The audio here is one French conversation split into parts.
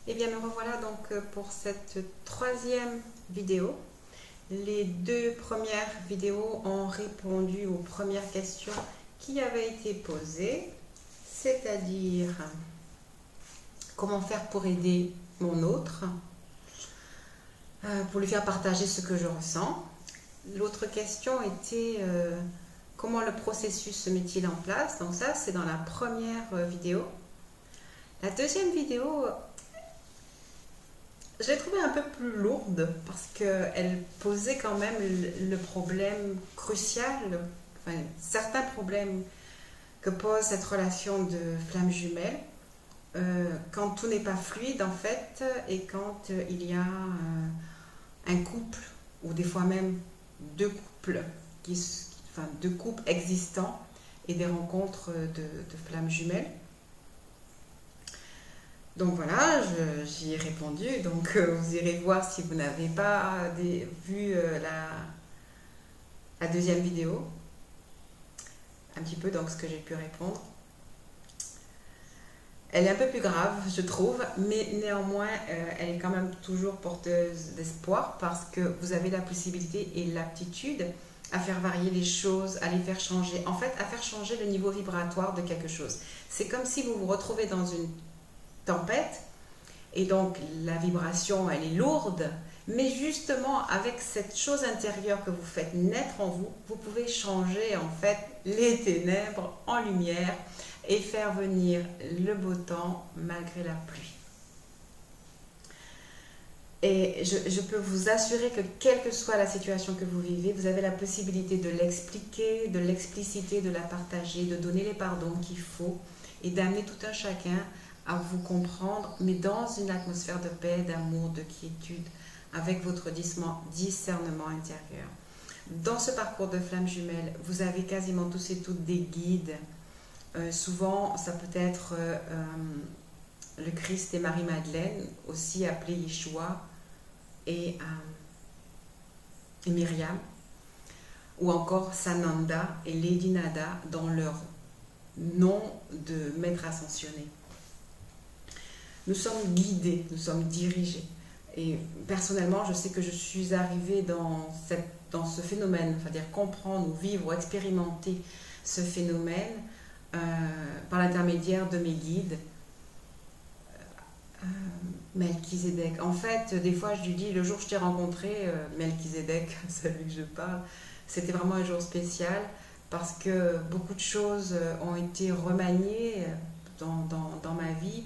Et bien, nous revoilà donc pour cette troisième vidéo. Les deux premières vidéos ont répondu aux premières questions qui avaient été posées, c'est-à-dire comment faire pour aider mon autre, pour lui faire partager ce que je ressens. L'autre question était comment le processus se met-il en place. Donc ça, c'est dans la première vidéo. La deuxième vidéo, je l'ai trouvée un peu plus lourde parce qu'elle posait quand même le problème crucial, enfin, certains problèmes que pose cette relation de flamme jumelle quand tout n'est pas fluide en fait et quand il y a un couple ou des fois même deux couples, deux couples existants et des rencontres de flammes jumelles. Donc voilà, j'y ai répondu. Donc vous irez voir si vous n'avez pas vu la deuxième vidéo. Un petit peu donc ce que j'ai pu répondre. Elle est un peu plus grave, je trouve, mais néanmoins, elle est quand même toujours porteuse d'espoir parce que vous avez la possibilité et l'aptitude à faire varier les choses, à les faire changer. En fait, à faire changer le niveau vibratoire de quelque chose. C'est comme si vous vous retrouvez dans une tempête et donc la vibration elle est lourde, mais justement avec cette chose intérieure que vous faites naître en vous, vous pouvez changer en fait les ténèbres en lumière et faire venir le beau temps malgré la pluie. Et je peux vous assurer que quelle que soit la situation que vous vivez, vous avez la possibilité de l'expliquer, de l'expliciter, de la partager, de donner les pardons qu'il faut et d'amener tout un chacun à vous comprendre, mais dans une atmosphère de paix, d'amour, de quiétude, avec votre discernement intérieur. Dans ce parcours de flamme jumelle, vous avez quasiment tous et toutes des guides. Souvent, ça peut être le Christ et Marie-Madeleine, aussi appelés Yeshua et Myriam, ou encore Sananda et Lady Nada dans leur nom de maître ascensionné. Nous sommes guidés, nous sommes dirigés. Et personnellement, je sais que je suis arrivée dans ce phénomène, c'est-à-dire comprendre ou vivre ou expérimenter ce phénomène par l'intermédiaire de mes guides. Melchizedek. En fait, des fois, je lui dis, le jour où je t'ai rencontré, Melchizedek, celui que je parle, c'était vraiment un jour spécial parce que beaucoup de choses ont été remaniées dans ma vie.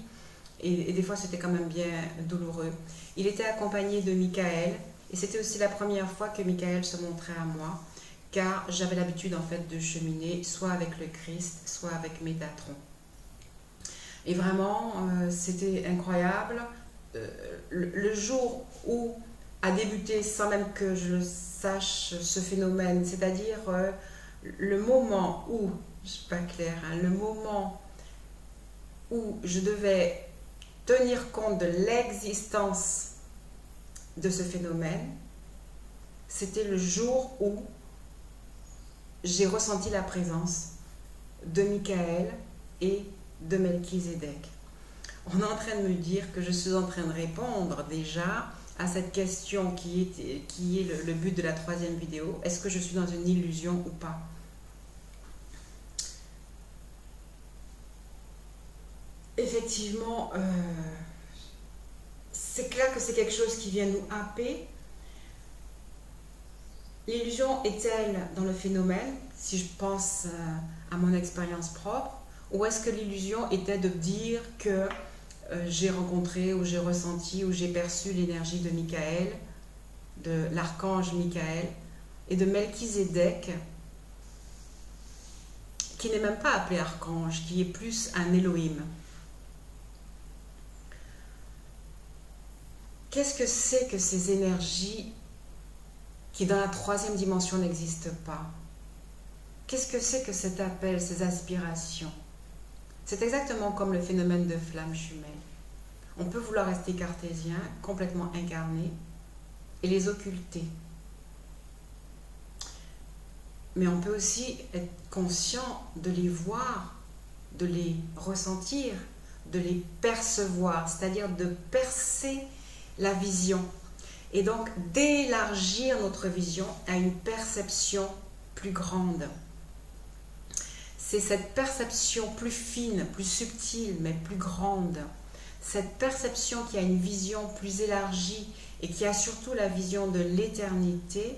Et des fois, c'était quand même bien douloureux. Il était accompagné de Michael. Et c'était aussi la première fois que Michael se montrait à moi. Car j'avais l'habitude, en fait, de cheminer soit avec le Christ, soit avec Métatron. Et vraiment, c'était incroyable. Le jour où a débuté, sans même que je sache, ce phénomène, c'est-à-dire le moment où, je ne suis pas claire, hein, le moment où je devais tenir compte de l'existence de ce phénomène, c'était le jour où j'ai ressenti la présence de Michael et de Melchizedek. On est en train de me dire que je suis en train de répondre déjà à cette question qui est le but de la troisième vidéo. Est-ce que je suis dans une illusion ou pas? Effectivement, c'est clair que c'est quelque chose qui vient nous happer. L'illusion est-elle dans le phénomène, si je pense à mon expérience propre, ou est-ce que l'illusion était de dire que j'ai rencontré ou j'ai ressenti ou j'ai perçu l'énergie de Michael, de l'archange Michael et de Melchizedek, qui n'est même pas appelé archange, qui est plus un Elohim. Qu'est-ce que c'est que ces énergies qui dans la troisième dimension n'existent pas? Qu'est-ce que c'est que cet appel, ces aspirations? C'est exactement comme le phénomène de flamme jumelle. On peut vouloir rester cartésien, complètement incarné, et les occulter. Mais on peut aussi être conscient de les voir, de les ressentir, de les percevoir, c'est-à-dire de percer la vision et donc d'élargir notre vision à une perception plus grande. C'est cette perception plus fine, plus subtile, mais plus grande. Cette perception qui a une vision plus élargie et qui a surtout la vision de l'éternité,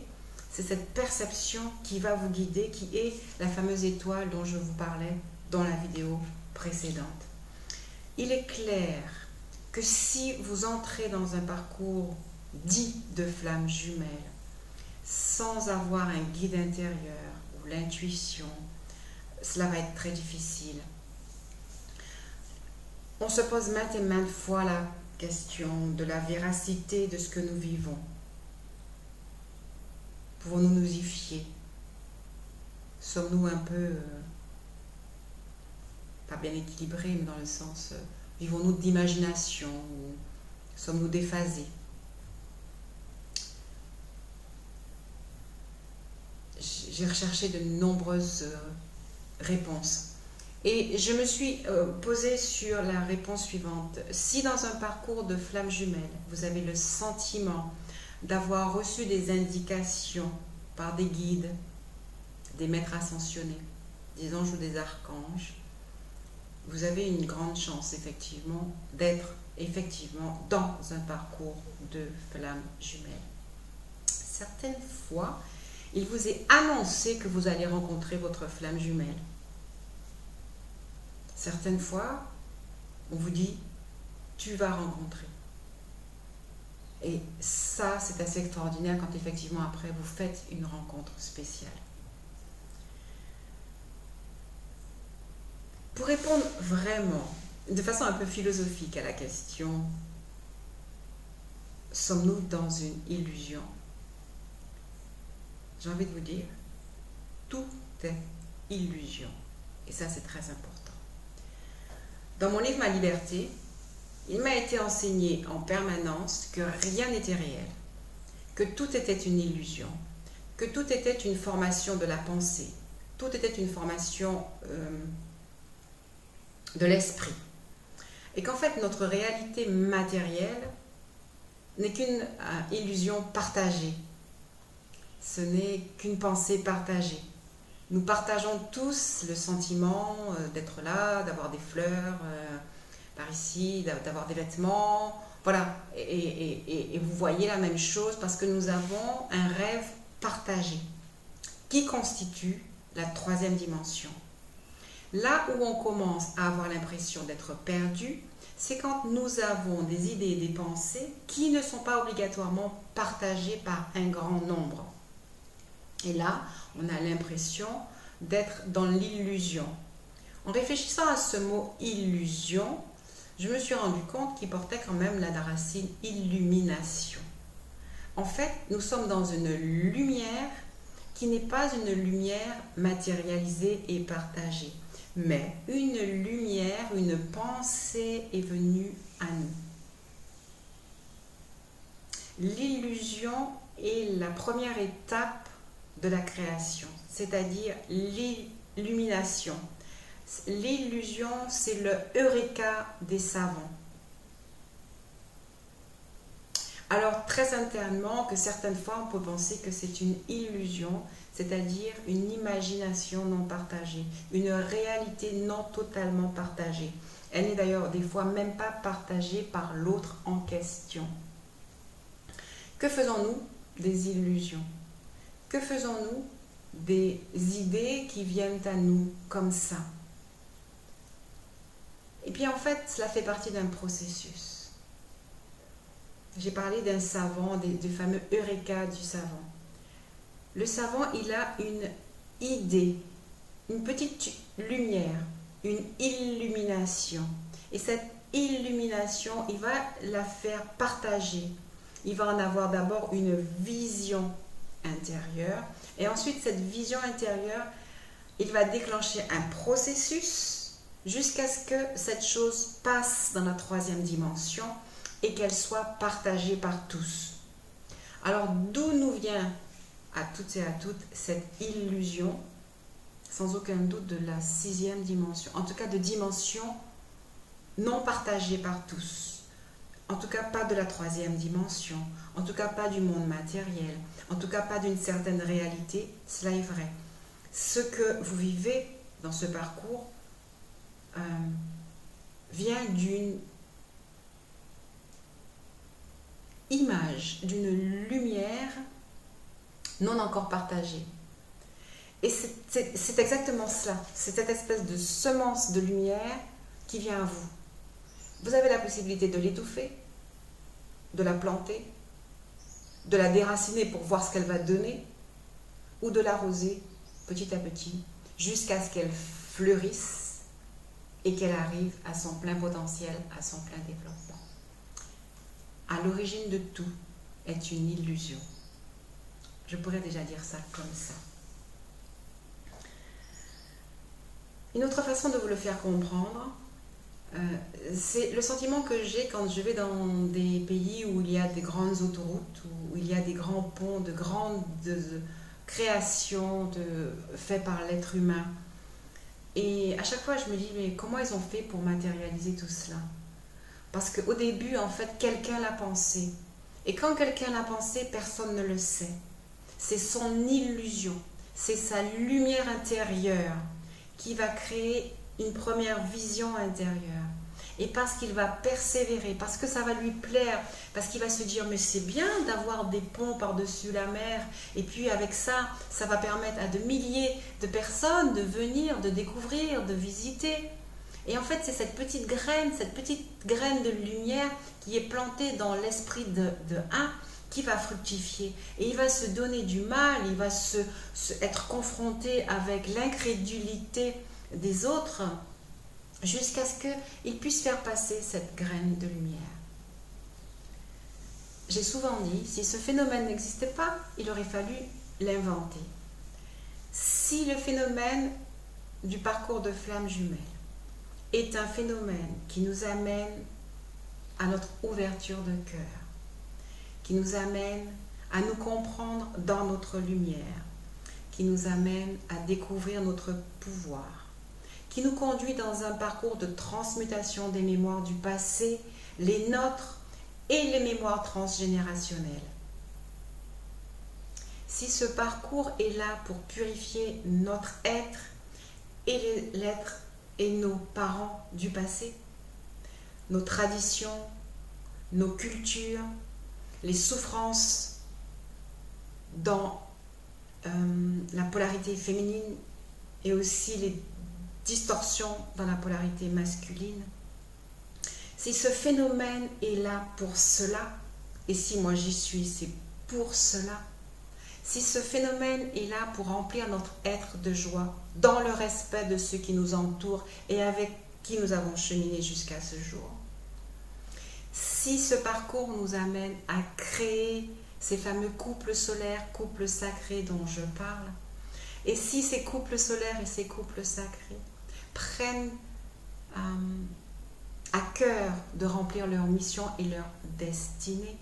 c'est cette perception qui va vous guider, qui est la fameuse étoile dont je vous parlais dans la vidéo précédente. Il est clair que si vous entrez dans un parcours dit de flamme jumelle, sans avoir un guide intérieur ou l'intuition, cela va être très difficile. On se pose maintes et maintes fois la question de la véracité de ce que nous vivons. Pouvons-nous nous y fier? Sommes-nous un peu, pas bien équilibrés, mais dans le sens, vivons-nous d'imagination ou sommes-nous déphasés? J'ai recherché de nombreuses réponses. Et je me suis posée sur la réponse suivante. Si dans un parcours de flamme jumelle, vous avez le sentiment d'avoir reçu des indications par des guides, des maîtres ascensionnés, des anges ou des archanges, vous avez une grande chance effectivement d'être effectivement dans un parcours de flamme jumelle. Certaines fois, il vous est annoncé que vous allez rencontrer votre flamme jumelle. Certaines fois, on vous dit, tu vas rencontrer. Et ça, c'est assez extraordinaire quand effectivement après vous faites une rencontre spéciale. Pour répondre vraiment, de façon un peu philosophique à la question, sommes-nous dans une illusion? J'ai envie de vous dire, tout est illusion. Et ça, c'est très important. Dans mon livre « Ma liberté », il m'a été enseigné en permanence que rien n'était réel, que tout était une illusion, que tout était une formation de la pensée, tout était une formation de l'esprit. Et qu'en fait, notre réalité matérielle n'est qu'une illusion partagée. Ce n'est qu'une pensée partagée. Nous partageons tous le sentiment d'être là, d'avoir des fleurs par ici, d'avoir des vêtements. Voilà, et vous voyez la même chose parce que nous avons un rêve partagé qui constitue la troisième dimension. Là où on commence à avoir l'impression d'être perdu, c'est quand nous avons des idées et des pensées qui ne sont pas obligatoirement partagées par un grand nombre. Et là, on a l'impression d'être dans l'illusion. En réfléchissant à ce mot « illusion », je me suis rendu compte qu'il portait quand même la racine « illumination ». En fait, nous sommes dans une lumière qui n'est pas une lumière matérialisée et partagée, mais une lumière, une pensée est venue à nous. L'illusion est la première étape de la création, c'est-à-dire l'illumination. L'illusion, c'est le eureka des savants. Alors, très certainement que certaines fois, on peut penser que c'est une illusion, c'est-à-dire une imagination non partagée, une réalité non totalement partagée. Elle n'est d'ailleurs des fois même pas partagée par l'autre en question. Que faisons-nous des illusions? Que faisons-nous des idées qui viennent à nous comme ça? Et puis en fait, cela fait partie d'un processus. J'ai parlé d'un savant, du fameux eureka du savant. Le savant, il a une idée, une petite lumière, une illumination. Et cette illumination, il va la faire partager. Il va en avoir d'abord une vision intérieure. Et ensuite, cette vision intérieure, il va déclencher un processus jusqu'à ce que cette chose passe dans la troisième dimension et qu'elle soit partagée par tous. Alors, d'où nous vient à toutes et à toutes cette illusion, sans aucun doute de la sixième dimension, en tout cas de dimension non partagé par tous, en tout cas pas de la troisième dimension, en tout cas pas du monde matériel, en tout cas pas d'une certaine réalité, cela est vrai. Ce que vous vivez dans ce parcours vient d'une image, d'une lumière non encore partagée. Et c'est exactement cela, c'est cette espèce de semence de lumière qui vient à vous. Vous avez la possibilité de l'étouffer, de la planter, de la déraciner pour voir ce qu'elle va donner, ou de l'arroser petit à petit, jusqu'à ce qu'elle fleurisse et qu'elle arrive à son plein potentiel, à son plein développement. À l'origine de tout est une illusion. Je pourrais déjà dire ça comme ça. Une autre façon de vous le faire comprendre, c'est le sentiment que j'ai quand je vais dans des pays où il y a des grandes autoroutes, où il y a des grands ponts, de grandes créations faites par l'être humain. Et à chaque fois, je me dis, mais comment ils ont fait pour matérialiser tout cela? Parce qu'au début, en fait, quelqu'un l'a pensé. Et quand quelqu'un l'a pensé, personne ne le sait. C'est son illusion, c'est sa lumière intérieure qui va créer une première vision intérieure. Et parce qu'il va persévérer, parce que ça va lui plaire, parce qu'il va se dire, mais c'est bien d'avoir des ponts par-dessus la mer, et puis avec ça, ça va permettre à de milliers de personnes de venir, de découvrir, de visiter. Et en fait, c'est cette petite graine de lumière qui est plantée dans l'esprit de un, qui va fructifier. Et il va se donner du mal, il va être confronté avec l'incrédulité des autres, jusqu'à ce qu'il puisse faire passer cette graine de lumière. J'ai souvent dit, si ce phénomène n'existait pas, il aurait fallu l'inventer. Si le phénomène du parcours de flamme jumelle est un phénomène qui nous amène à notre ouverture de cœur, qui nous amène à nous comprendre dans notre lumière, qui nous amène à découvrir notre pouvoir, qui nous conduit dans un parcours de transmutation des mémoires du passé, les nôtres et les mémoires transgénérationnelles. Si ce parcours est là pour purifier notre être et l'être et nos parents du passé, nos traditions, nos cultures, les souffrances dans la polarité féminine et aussi les distorsions dans la polarité masculine. Si ce phénomène est là pour cela, et si moi j'y suis, c'est pour cela. Si ce phénomène est là pour remplir notre être de joie, dans le respect de ceux qui nous entourent et avec qui nous avons cheminé jusqu'à ce jour. Si ce parcours nous amène à créer ces fameux couples solaires, couples sacrés dont je parle, et si ces couples solaires et ces couples sacrés prennent à cœur de remplir leur mission et leur destinée,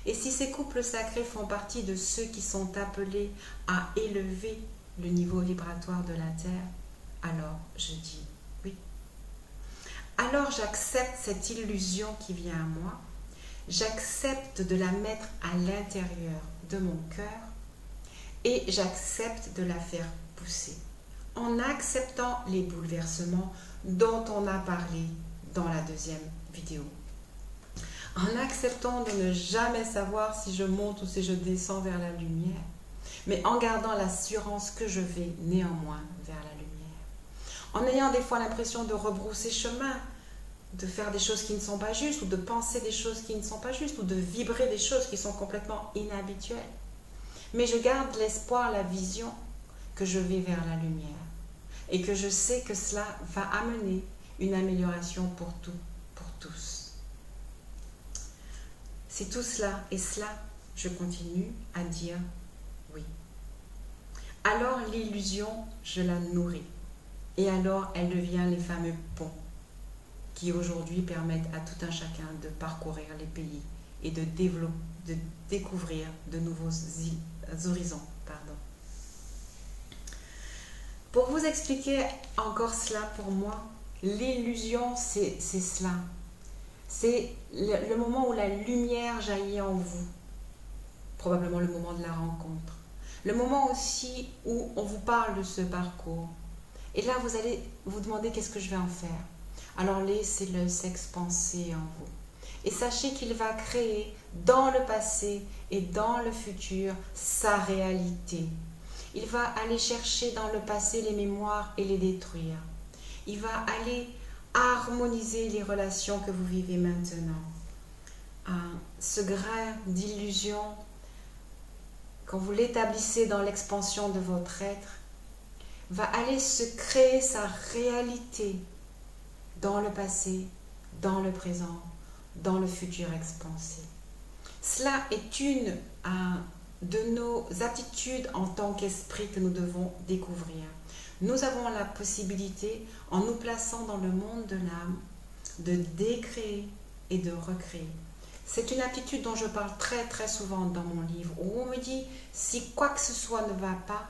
et si ces couples sacrés font partie de ceux qui sont appelés à élever le niveau vibratoire de la Terre, alors je dis oui. Alors j'accepte cette illusion qui vient à moi, j'accepte de la mettre à l'intérieur de mon cœur et j'accepte de la faire pousser. En acceptant les bouleversements dont on a parlé dans la deuxième vidéo. En acceptant de ne jamais savoir si je monte ou si je descends vers la lumière, mais en gardant l'assurance que je vais néanmoins vers la lumière. En ayant des fois l'impression de rebrousser chemin, de faire des choses qui ne sont pas justes, ou de penser des choses qui ne sont pas justes, ou de vibrer des choses qui sont complètement inhabituelles. Mais je garde l'espoir, la vision que je vais vers la lumière, et que je sais que cela va amener une amélioration pour tout, pour tous. C'est tout cela, et cela, je continue à dire oui. Alors l'illusion, je la nourris. Et alors elle devient les fameux ponts qui aujourd'hui permettent à tout un chacun de parcourir les pays et de découvrir de nouveaux horizons. Pour vous expliquer encore cela pour moi, L'illusion, c'est cela. C'est le moment où la lumière jaillit en vous. Probablement le moment de la rencontre. Le moment aussi où on vous parle de ce parcours. Et là, vous allez vous demander qu'est-ce que je vais en faire. Alors laissez-le s'expanser en vous. Et sachez qu'il va créer dans le passé et dans le futur sa réalité. Il va aller chercher dans le passé les mémoires et les détruire. Il va aller harmoniser les relations que vous vivez maintenant. Ce grain d'illusion, quand vous l'établissez dans l'expansion de votre être, va aller se créer sa réalité dans le passé, dans le présent, dans le futur expansé. Cela est une de nos attitudes en tant qu'esprit que nous devons découvrir. Nous avons la possibilité, en nous plaçant dans le monde de l'âme, de décréer et de recréer. C'est une attitude dont je parle très souvent dans mon livre, où on me dit, si quoi que ce soit ne va pas,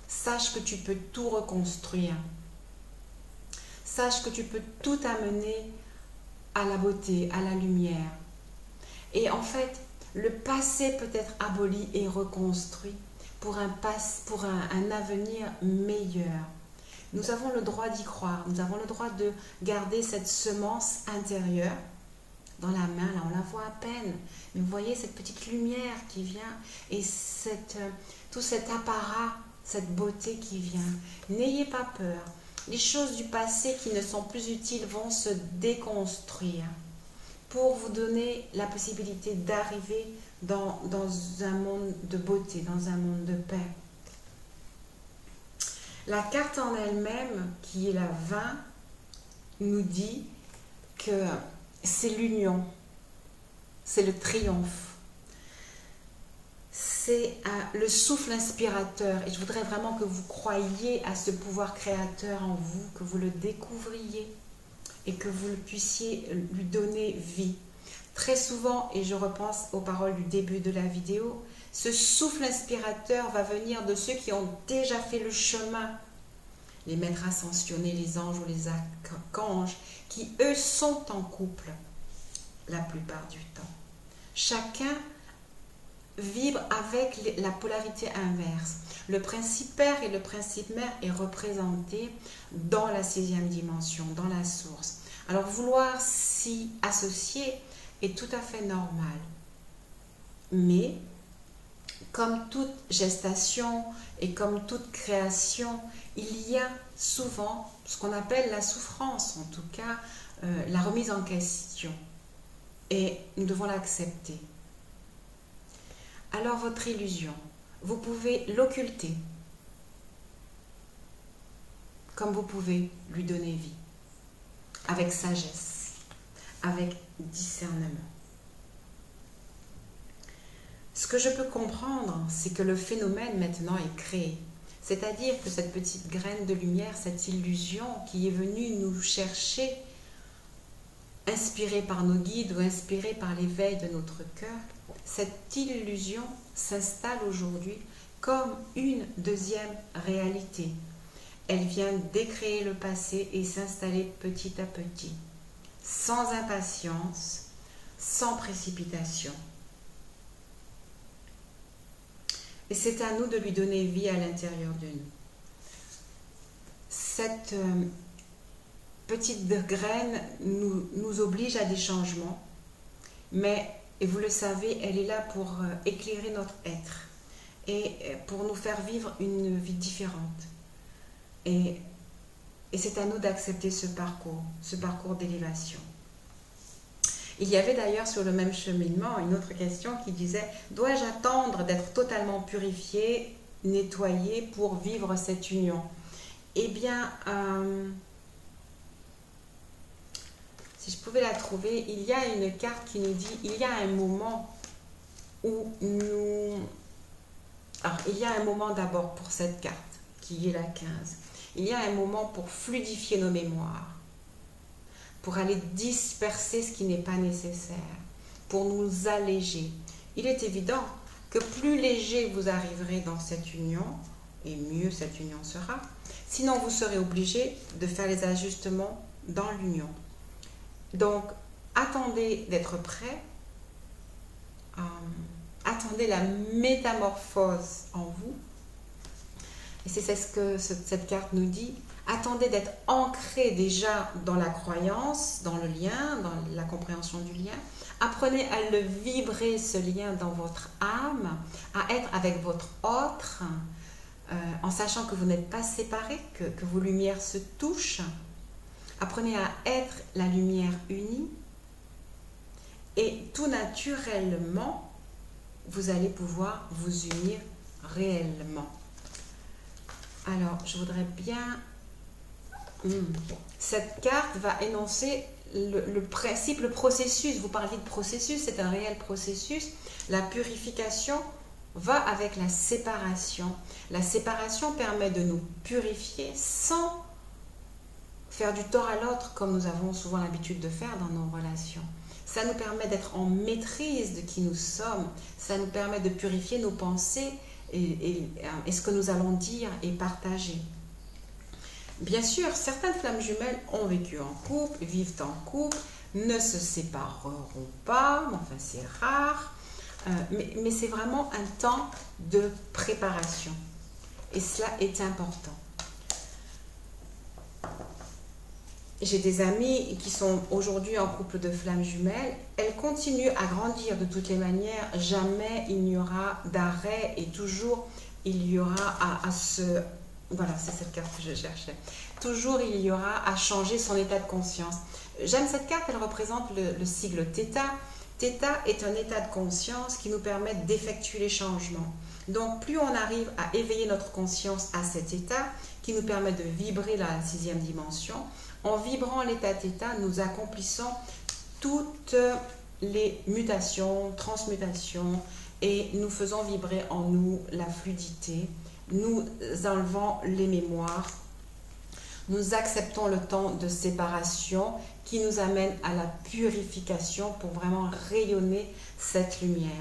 sache que tu peux tout reconstruire. Sache que tu peux tout amener à la beauté, à la lumière. Et en fait, le passé peut être aboli et reconstruit pour un avenir meilleur. Nous avons le droit d'y croire. Nous avons le droit de garder cette semence intérieure dans la main. Là, on la voit à peine. Mais vous voyez cette petite lumière qui vient et tout cet apparat, cette beauté qui vient. N'ayez pas peur. Les choses du passé qui ne sont plus utiles vont se déconstruire pour vous donner la possibilité d'arriver dans un monde de beauté, dans un monde de paix. La carte en elle-même, qui est la 20, nous dit que c'est l'union, c'est le triomphe, c'est le souffle inspirateur. Et je voudrais vraiment que vous croyiez à ce pouvoir créateur en vous, que vous le découvriez et que vous puissiez lui donner vie. Très souvent, et je repense aux paroles du début de la vidéo, ce souffle inspirateur va venir de ceux qui ont déjà fait le chemin, les maîtres ascensionnés, les anges ou les archanges, qui eux sont en couple la plupart du temps. Chacun vibre avec la polarité inverse. Le principe père et le principe mère est représenté dans la 6e dimension, dans la source. Alors vouloir s'y associer est tout à fait normal. Mais comme toute gestation et comme toute création, il y a souvent ce qu'on appelle la souffrance, en tout cas la remise en question. Et nous devons l'accepter. Alors votre illusion, vous pouvez l'occulter, comme vous pouvez lui donner vie, avec sagesse, avec discernement. Ce que je peux comprendre, c'est que le phénomène maintenant est créé. C'est-à-dire que cette petite graine de lumière, cette illusion qui est venue nous chercher, inspirée par nos guides ou inspirée par l'éveil de notre cœur, cette illusion s'installe aujourd'hui comme une deuxième réalité. Elle vient décréer le passé et s'installer petit à petit, sans impatience, sans précipitation. Et c'est à nous de lui donner vie à l'intérieur de nous. Cette petite graine nous oblige à des changements, mais, et vous le savez, elle est là pour éclairer notre être et pour nous faire vivre une vie différente. Et c'est à nous d'accepter ce parcours d'élévation. Il y avait d'ailleurs sur le même cheminement une autre question qui disait « Dois-je attendre d'être totalement purifié, nettoyé pour vivre cette union ?» Eh bien, si je pouvais la trouver, il y a une carte qui nous dit « Il y a un moment où nous... » Alors, il y a un moment d'abord pour cette carte, qui est la 15. Il y a un moment pour fluidifier nos mémoires, pour aller disperser ce qui n'est pas nécessaire, pour nous alléger. Il est évident que plus léger vous arriverez dans cette union, et mieux cette union sera. Sinon, vous serez obligé de faire les ajustements dans l'union. Donc, attendez d'être prêt, attendez la métamorphose en vous. Et c'est ce que cette carte nous dit. Attendez d'être ancré déjà dans la croyance, dans le lien, dans la compréhension du lien. Apprenez à le vibrer, ce lien, dans votre âme, à être avec votre autre, en sachant que vous n'êtes pas séparés, que vos lumières se touchent. Apprenez à être la lumière unie. Et tout naturellement, vous allez pouvoir vous unir réellement. Alors, je voudrais bien... Cette carte va énoncer le principe, le processus. Vous parliez de processus, c'est un réel processus. La purification va avec la séparation. La séparation permet de nous purifier sans faire du tort à l'autre, comme nous avons souvent l'habitude de faire dans nos relations. Ça nous permet d'être en maîtrise de qui nous sommes. Ça nous permet de purifier nos pensées et ce que nous allons dire et partager. Bien sûr, certaines flammes jumelles ont vécu en couple, vivent en couple, ne se sépareront pas, mais enfin c'est rare. Mais c'est vraiment un temps de préparation. Et cela est important. J'ai des amies qui sont aujourd'hui en couple de flammes jumelles. Elles continuent à grandir de toutes les manières. Jamais il n'y aura d'arrêt et toujours il y aura à se... Voilà, c'est cette carte que je cherchais. Toujours il y aura à changer son état de conscience. J'aime cette carte, elle représente le sigle Theta. Theta est un état de conscience qui nous permet d'effectuer les changements. Donc, plus on arrive à éveiller notre conscience à cet état, qui nous permet de vibrer la 6e dimension, en vibrant l'état Theta, nous accomplissons toutes les mutations, transmutations, et nous faisons vibrer en nous la fluidité, nous enlevons les mémoires, nous acceptons le temps de séparation qui nous amène à la purification pour vraiment rayonner cette lumière.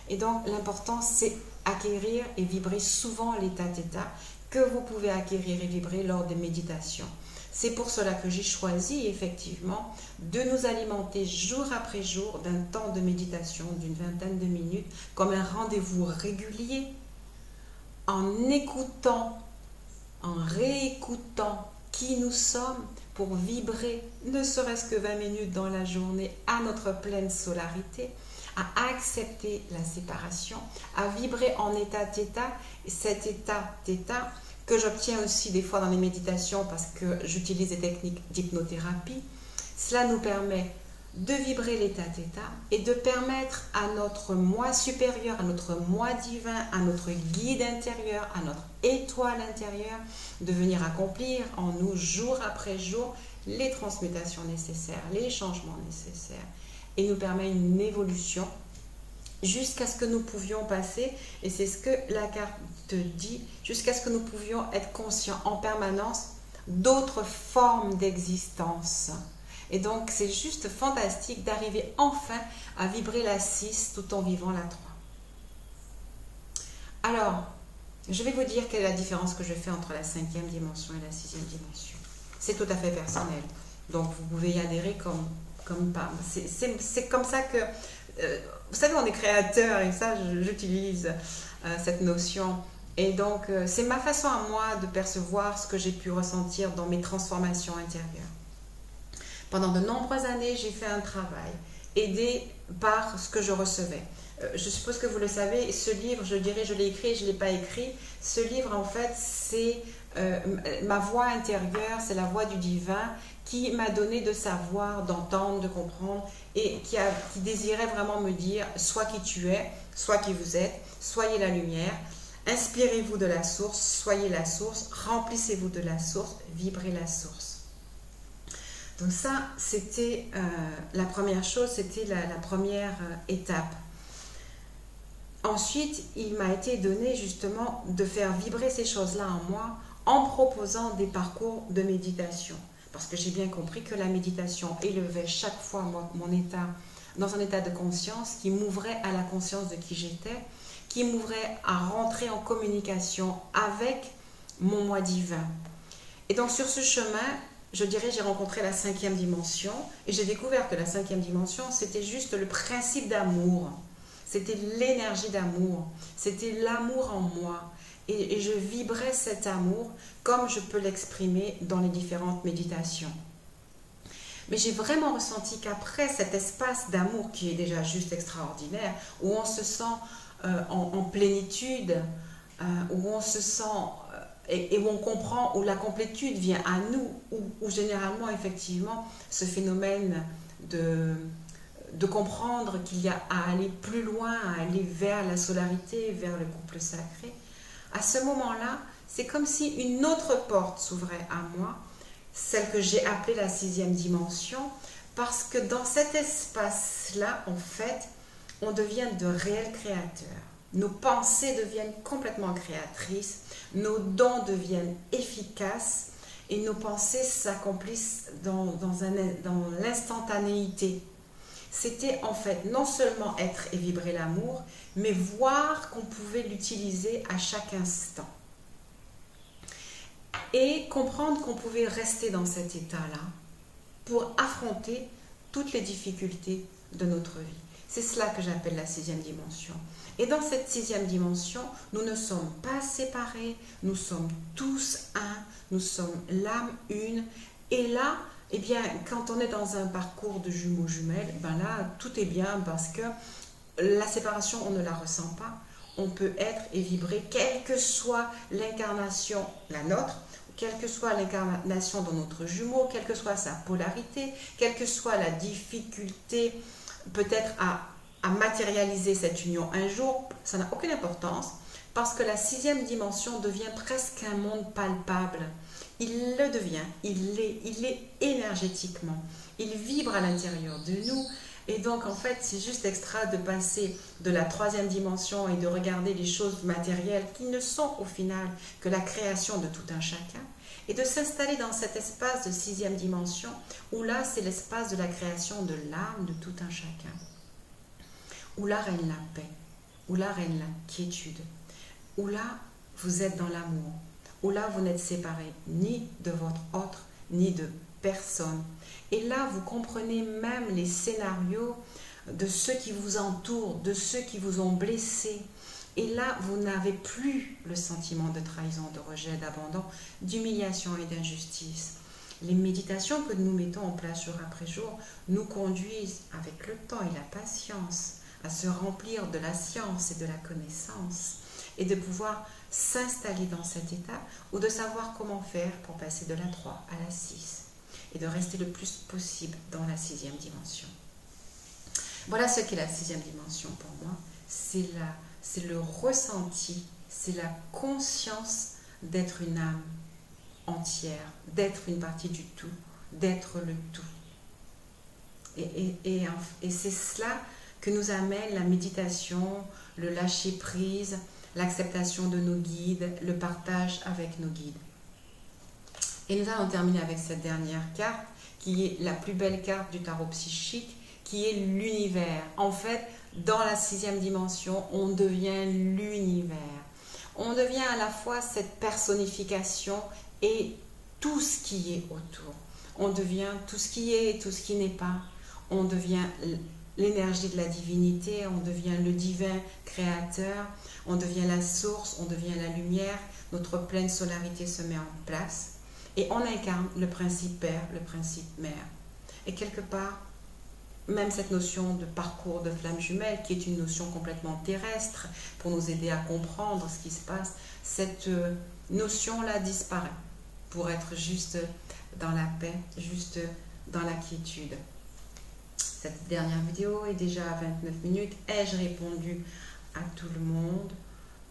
Et donc, l'important, c'est acquérir et vibrer souvent l'état Theta que vous pouvez acquérir et vibrer lors des méditations. C'est pour cela que j'ai choisi effectivement de nous alimenter jour après jour d'un temps de méditation d'une 20aine de minutes comme un rendez-vous régulier en écoutant, en réécoutant qui nous sommes pour vibrer ne serait-ce que 20 minutes dans la journée à notre pleine solarité, à accepter la séparation, à vibrer en état Theta, et cet état Theta que j'obtiens aussi des fois dans les méditations parce que j'utilise des techniques d'hypnothérapie. Cela nous permet de vibrer l'état Theta et de permettre à notre moi supérieur, à notre moi divin, à notre guide intérieur, à notre étoile intérieure de venir accomplir en nous jour après jour les transmutations nécessaires, les changements nécessaires et nous permet une évolution jusqu'à ce que nous pouvions passer, et c'est ce que la carte dit, jusqu'à ce que nous pouvions être conscients en permanence d'autres formes d'existence. Et donc, c'est juste fantastique d'arriver enfin à vibrer la 6 tout en vivant la 3. Alors, je vais vous dire quelle est la différence que je fais entre la 5e dimension et la 6e dimension. C'est tout à fait personnel. Donc, vous pouvez y adhérer comme pas. C'est comme ça que... vous savez, on est créateur et ça, j'utilise cette notion. Et donc, c'est ma façon à moi de percevoir ce que j'ai pu ressentir dans mes transformations intérieures. Pendant de nombreuses années, j'ai fait un travail aidé par ce que je recevais. Je suppose que vous le savez, ce livre, je dirais, je l'ai écrit et je ne l'ai pas écrit. Ce livre, en fait, c'est ma voix intérieure, c'est la voix du divin qui m'a donné de savoir, d'entendre, de comprendre et qui désirait vraiment me dire « sois qui tu es, sois qui vous êtes, soyez la lumière, inspirez-vous de la source, soyez la source, remplissez-vous de la source, vibrez la source ». Donc ça, c'était la première chose, c'était la première étape. Ensuite, il m'a été donné justement de faire vibrer ces choses-là en moi en proposant des parcours de méditation. Parce que j'ai bien compris que la méditation élevait chaque fois mon état, dans un état de conscience qui m'ouvrait à la conscience de qui j'étais, qui m'ouvrait à rentrer en communication avec mon moi divin. Et donc sur ce chemin, je dirais, j'ai rencontré la 5e dimension et j'ai découvert que la 5e dimension, c'était juste le principe d'amour. C'était l'énergie d'amour. C'était l'amour en moi. Et je vibrais cet amour comme je peux l'exprimer dans les différentes méditations. Mais j'ai vraiment ressenti qu'après cet espace d'amour qui est déjà juste extraordinaire, où on se sent en plénitude, où on se sent et où on comprend, où la complétude vient à nous, où généralement, effectivement, ce phénomène de comprendre qu'il y a à aller plus loin, à aller vers la solarité, vers le couple sacré, à ce moment-là, c'est comme si une autre porte s'ouvrait à moi, celle que j'ai appelée la 6e dimension, parce que dans cet espace-là, en fait, on devient de réels créateurs. Nos pensées deviennent complètement créatrices, nos dons deviennent efficaces et nos pensées s'accomplissent dans l'instantanéité. C'était en fait non seulement être et vibrer l'amour, mais voir qu'on pouvait l'utiliser à chaque instant. Et comprendre qu'on pouvait rester dans cet état-là pour affronter toutes les difficultés de notre vie. C'est cela que j'appelle la 6e dimension. Et dans cette 6e dimension, nous ne sommes pas séparés, nous sommes tous un, nous sommes l'âme une. Et là, eh bien, quand on est dans un parcours de jumeaux-jumelles, ben là, tout est bien parce que la séparation, on ne la ressent pas. On peut être et vibrer, quelle que soit l'incarnation, la nôtre, quelle que soit l'incarnation dans notre jumeau, quelle que soit sa polarité, quelle que soit la difficulté peut-être à matérialiser cette union un jour, ça n'a aucune importance parce que la 6e dimension devient presque un monde palpable. Il le devient, il l'est énergétiquement, il vibre à l'intérieur de nous. Et donc, en fait, c'est juste extra de passer de la 3e dimension et de regarder les choses matérielles qui ne sont au final que la création de tout un chacun et de s'installer dans cet espace de 6e dimension où là, c'est l'espace de la création de l'âme de tout un chacun. Où là règne la paix, où là règne la quiétude, où là, vous êtes dans l'amour, où là, vous n'êtes séparés ni de votre autre, ni de personne. Et là, vous comprenez même les scénarios de ceux qui vous entourent, de ceux qui vous ont blessé. Et là, vous n'avez plus le sentiment de trahison, de rejet, d'abandon, d'humiliation et d'injustice. Les méditations que nous mettons en place jour après jour nous conduisent, avec le temps et la patience, à se remplir de la science et de la connaissance et de pouvoir s'installer dans cet état ou de savoir comment faire pour passer de la 3 à la 6 et de rester le plus possible dans la 6e dimension. Voilà ce qu'est la 6e dimension pour moi. C'est le ressenti, c'est la conscience d'être une âme entière, d'être une partie du tout, d'être le tout. Et c'est cela que nous amène la méditation, le lâcher-prise, l'acceptation de nos guides, le partage avec nos guides. Et nous allons terminer avec cette dernière carte, qui est la plus belle carte du tarot psychique, qui est l'univers. En fait, dans la 6e dimension, on devient l'univers. On devient à la fois cette personnification et tout ce qui est autour. On devient tout ce qui est et tout ce qui n'est pas. On devient l'énergie de la divinité, on devient le divin créateur, on devient la source, on devient la lumière, notre pleine solarité se met en place et on incarne le principe père, le principe mère. Et quelque part, même cette notion de parcours de flamme jumelle, qui est une notion complètement terrestre pour nous aider à comprendre ce qui se passe, cette notion-là disparaît pour être juste dans la paix, juste dans la quiétude. Cette dernière vidéo est déjà à 29 minutes. Ai-je répondu à tout le monde?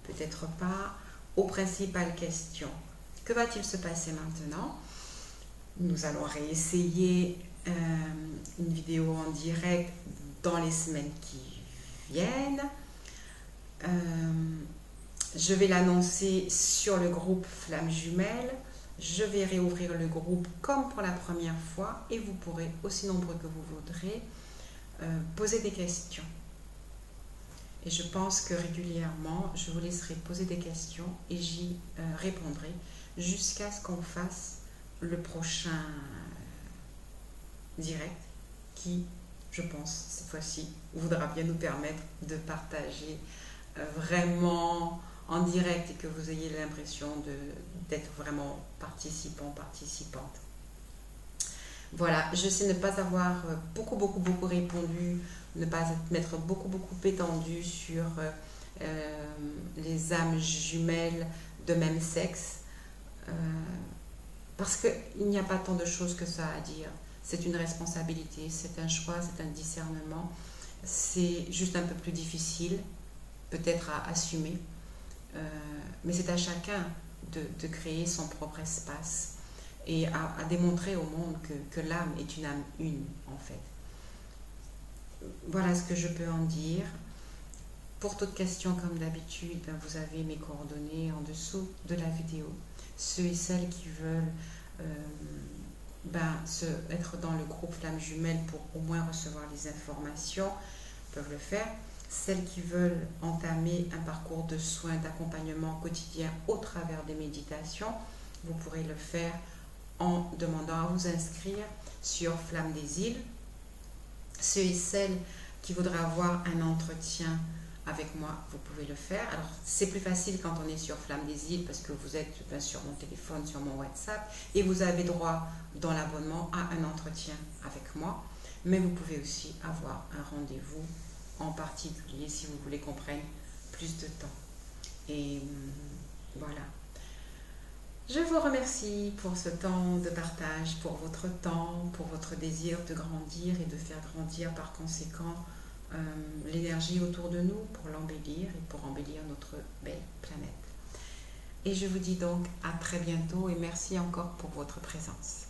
Peut-être pas. Aux principales questions. Que va-t-il se passer maintenant? Nous allons réessayer une vidéo en direct dans les semaines qui viennent. Je vais l'annoncer sur le groupe Flamme Jumelle. Je vais réouvrir le groupe comme pour la première fois et vous pourrez, aussi nombreux que vous voudrez, poser des questions. Et je pense que régulièrement, je vous laisserai poser des questions et j'y répondrai jusqu'à ce qu'on fasse le prochain direct qui, je pense, cette fois-ci, voudra bien nous permettre de partager vraiment en direct et que vous ayez l'impression d'être vraiment participant, participante. Voilà, je sais ne pas avoir beaucoup répondu, ne pas m'être beaucoup étendue sur les âmes jumelles de même sexe, parce qu'il n'y a pas tant de choses que ça à dire. C'est une responsabilité, c'est un choix, c'est un discernement. C'est juste un peu plus difficile, peut-être à assumer, mais c'est à chacun de créer son propre espace et à démontrer au monde que l'âme est une âme une, en fait. Voilà ce que je peux en dire. Pour toute question, comme d'habitude, vous avez mes coordonnées en dessous de la vidéo. Ceux et celles qui veulent être dans le groupe Flamme Jumelle pour au moins recevoir les informations peuvent le faire. Celles qui veulent entamer un parcours de soins, d'accompagnement quotidien au travers des méditations, vous pourrez le faire en demandant à vous inscrire sur Flamme des Îles. Ceux et celles qui voudraient avoir un entretien avec moi, vous pouvez le faire. Alors, c'est plus facile quand on est sur Flamme des Îles parce que vous êtes sur mon téléphone, sur mon WhatsApp et vous avez droit dans l'abonnement à un entretien avec moi. Mais vous pouvez aussi avoir un rendez-vous en particulier si vous voulez qu'on prenne plus de temps. Et voilà. Je vous remercie pour ce temps de partage, pour votre temps, pour votre désir de grandir et de faire grandir par conséquent l'énergie autour de nous pour l'embellir et pour embellir notre belle planète. Et je vous dis donc à très bientôt et merci encore pour votre présence.